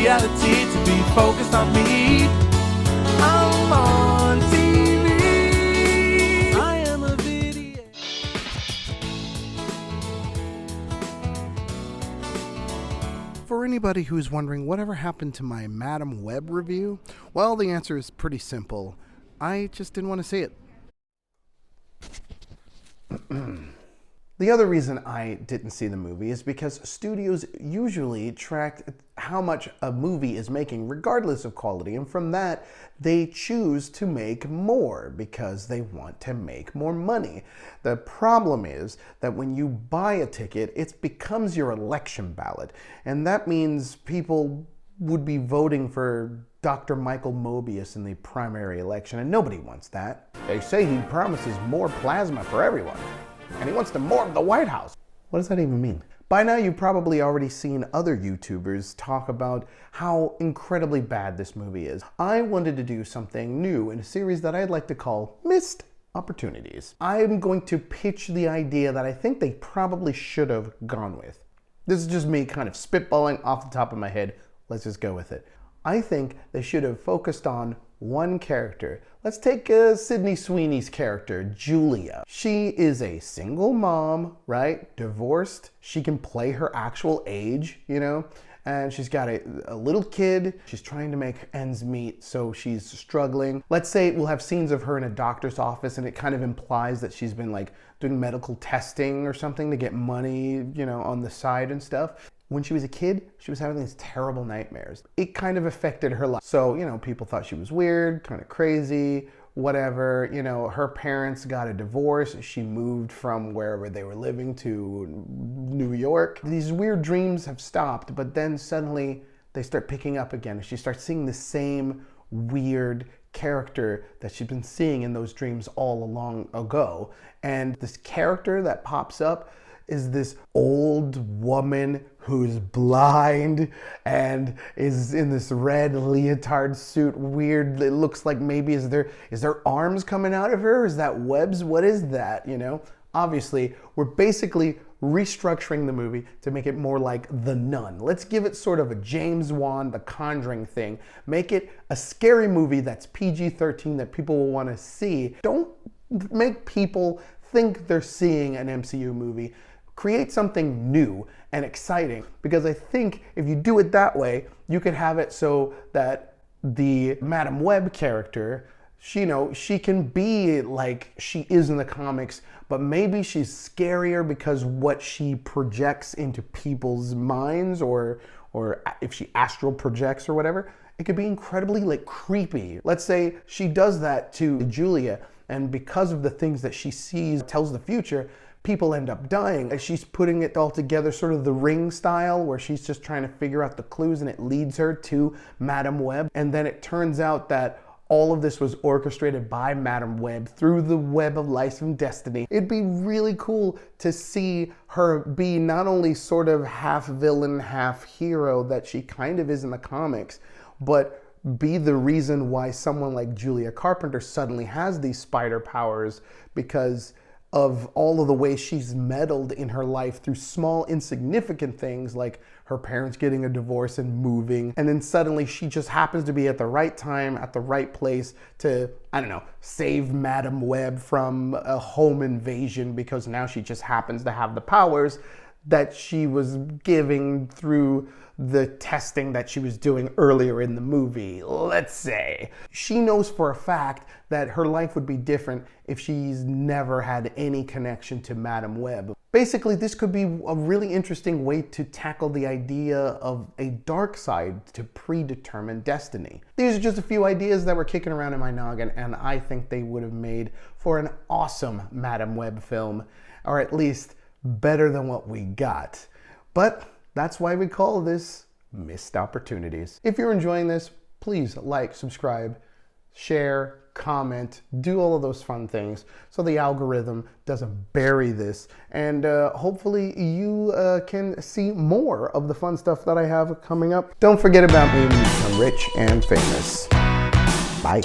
reality to be focused on me. I'm on TV. I am a video. For anybody who's wondering whatever happened to my Madam Web review, well, the answer is pretty simple. I just didn't want to see it. The other reason I didn't see the movie is because studios usually track how much a movie is making regardless of quality, and from that they choose to make more because they want to make more money. The problem is that when you buy a ticket, it becomes your election ballot, and that means people would be voting for Dr. Michael Mobius in the primary election, and nobody wants that. They say he promises more plasma for everyone, and he wants to morph the White House. What does that even mean? By now you've probably already seen other YouTubers talk about how incredibly bad this movie is. I wanted to do something new in a series that I'd like to call Missed Opportunities. I'm going to pitch the idea that I think they probably should have gone with. This is just me kind of spitballing off the top of my head. Let's just go with it. I think they should have focused on one character. Let's take Sydney Sweeney's character, Julia. She is a single mom, right? Divorced. She can play her actual age, you know? And she's got a little kid. She's trying to make ends meet, so she's struggling. Let's say we'll have scenes of her in a doctor's office, and it kind of implies that she's been like doing medical testing or something to get money, you know, on the side and stuff. When she was a kid, she was having these terrible nightmares. It kind of affected her life. So, you know, people thought she was weird, kind of crazy, whatever. You know, her parents got a divorce. She moved from wherever they were living to New York. These weird dreams have stopped, but then suddenly they start picking up again. She starts seeing the same weird character that she'd been seeing in those dreams all along ago. And this character that pops up is this old woman who's blind and is in this red leotard suit. Weird. It looks like maybe is there arms coming out of her? Is that webs? What is that? You know? Obviously, we're basically restructuring the movie to make it more like The Nun. Let's give it sort of a James Wan, The Conjuring thing. Make it a scary movie that's PG-13 that people will want to see. Don't make people think they're seeing an MCU movie. Create something new and exciting, because I think if you do it that way, you could have it so that the Madam Web character, she can be like she is in the comics, but maybe she's scarier because what she projects into people's minds, or if she astral projects or whatever, it could be incredibly like creepy. Let's say she does that to Julia, and because of the things that she sees, tells the future, people end up dying. She's putting it all together sort of the Ring style, where she's just trying to figure out the clues and it leads her to Madam Web. And then it turns out that all of this was orchestrated by Madam Web through the web of life and destiny. It'd be really cool to see her be not only sort of half villain, half hero that she kind of is in the comics, but be the reason why someone like Julia Carpenter suddenly has these spider powers, because of all of the ways she's meddled in her life through small insignificant things like her parents getting a divorce and moving, and then suddenly she just happens to be at the right time at the right place to, I don't know, save Madam Web from a home invasion, because now she just happens to have the powers that she was giving through the testing that she was doing earlier in the movie, let's say. She knows for a fact that her life would be different if she's never had any connection to Madam Web. Basically, this could be a really interesting way to tackle the idea of a dark side to predetermined destiny. These are just a few ideas that were kicking around in my noggin, and I think they would have made for an awesome Madam Web film, or at least better than what we got. But that's why we call this Missed Opportunities. If you're enjoying this, please like, subscribe, share, comment, do all of those fun things so the algorithm doesn't bury this, and hopefully you can see more of the fun stuff that I have coming up. Don't forget about me when you become rich and famous. Bye.